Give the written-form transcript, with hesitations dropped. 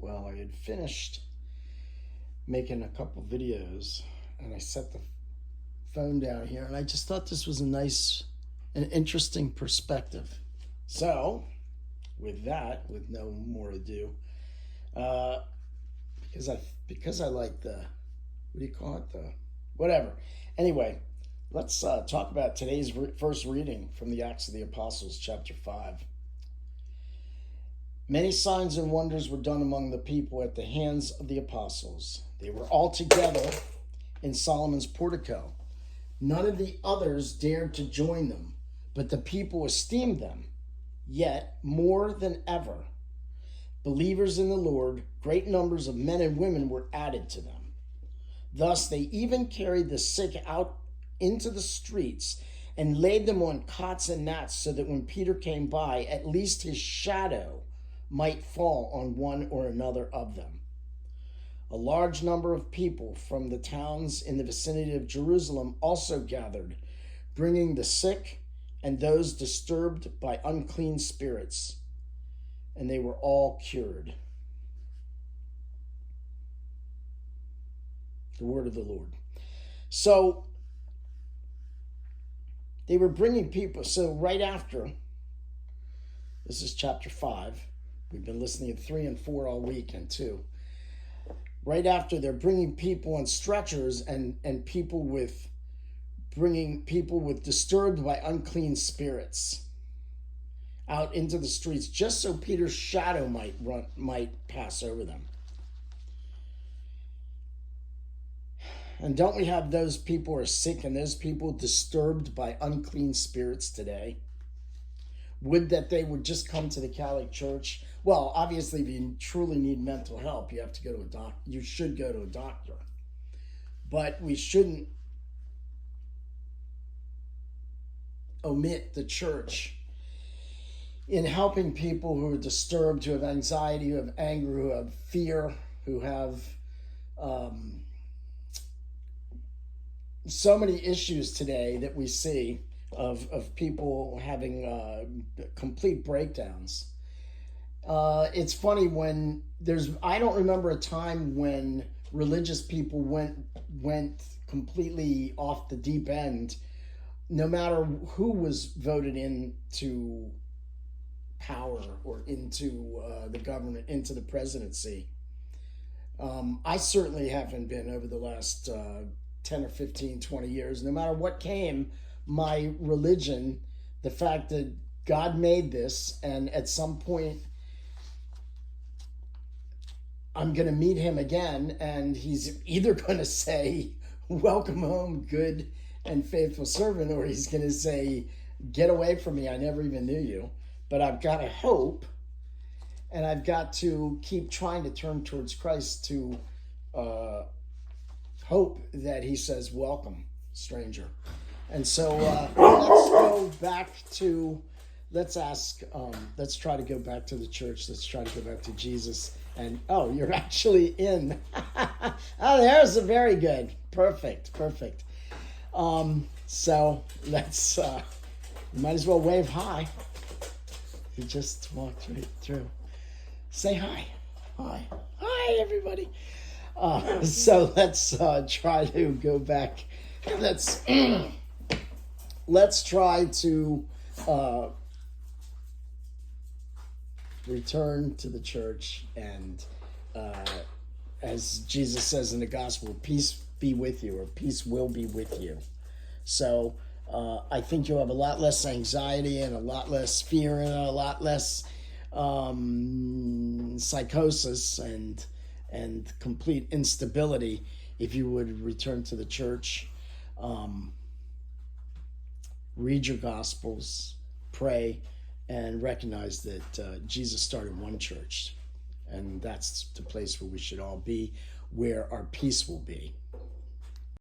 Well, I had finished making a couple videos and I set the phone down here and I just thought this was an interesting perspective. So, with that, with no more ado, uh, because I like the, what do you call it? The whatever. Anyway, let's talk about today's first reading from the Acts of the Apostles, chapter 5. Many signs and wonders were done among the people at the hands of the apostles. They were all together in Solomon's portico. None of the others dared to join them, but the people esteemed them. Yet, more than ever, believers in the Lord, great numbers of men and women were added to them. Thus, they even carried the sick out into the streets and laid them on cots and mats so that when Peter came by, at least his shadow might fall on one or another of them. A large number of people from the towns in the vicinity of Jerusalem also gathered, bringing the sick and those disturbed by unclean spirits, and they were all cured. The word of the Lord. So they were bringing people. So right after, this is chapter 5. We've been listening to 3 and 4 all week and 2. Right after, they're bringing people on stretchers and bringing people with disturbed by unclean spirits out into the streets, just so Peter's shadow might pass over them. And don't we have those people who are sick and those people disturbed by unclean spirits today? Would that they would just come to the Catholic Church. Well, obviously, if you truly need mental help, you have to go to a doctor. You should go to a doctor. But we shouldn't omit the church in helping people who are disturbed, who have anxiety, who have anger, who have fear, who have so many issues today that we see of people having complete breakdowns. It's funny when I don't remember a time when religious people went completely off the deep end, no matter who was voted into power or into the government, into the presidency. I certainly haven't been over the last 10 or 15, 20 years. No matter what came, my religion, the fact that God made this, and at some point I'm going to meet him again, and he's either going to say, "Welcome home, good and faithful servant," or he's going to say, "Get away from me, I never even knew you." But I've got to hope, and I've got to keep trying to turn towards Christ to hope that he says, "Welcome, stranger." And so let's go back to, let's try to go back to the church. Let's try to go back to Jesus. And, oh, you're actually in. Oh, there's a very good. Perfect. So let's, might as well wave hi. You just walked right through. Say hi. Hi, everybody. So let's try to go back. Let's try to return to the church, and as Jesus says in the gospel, peace be with you, or peace will be with you. So I think you'll have a lot less anxiety and a lot less fear and a lot less psychosis and complete instability if you would return to the church. Read your Gospels, pray, and recognize that Jesus started one church, and that's the place where we should all be, where our peace will be.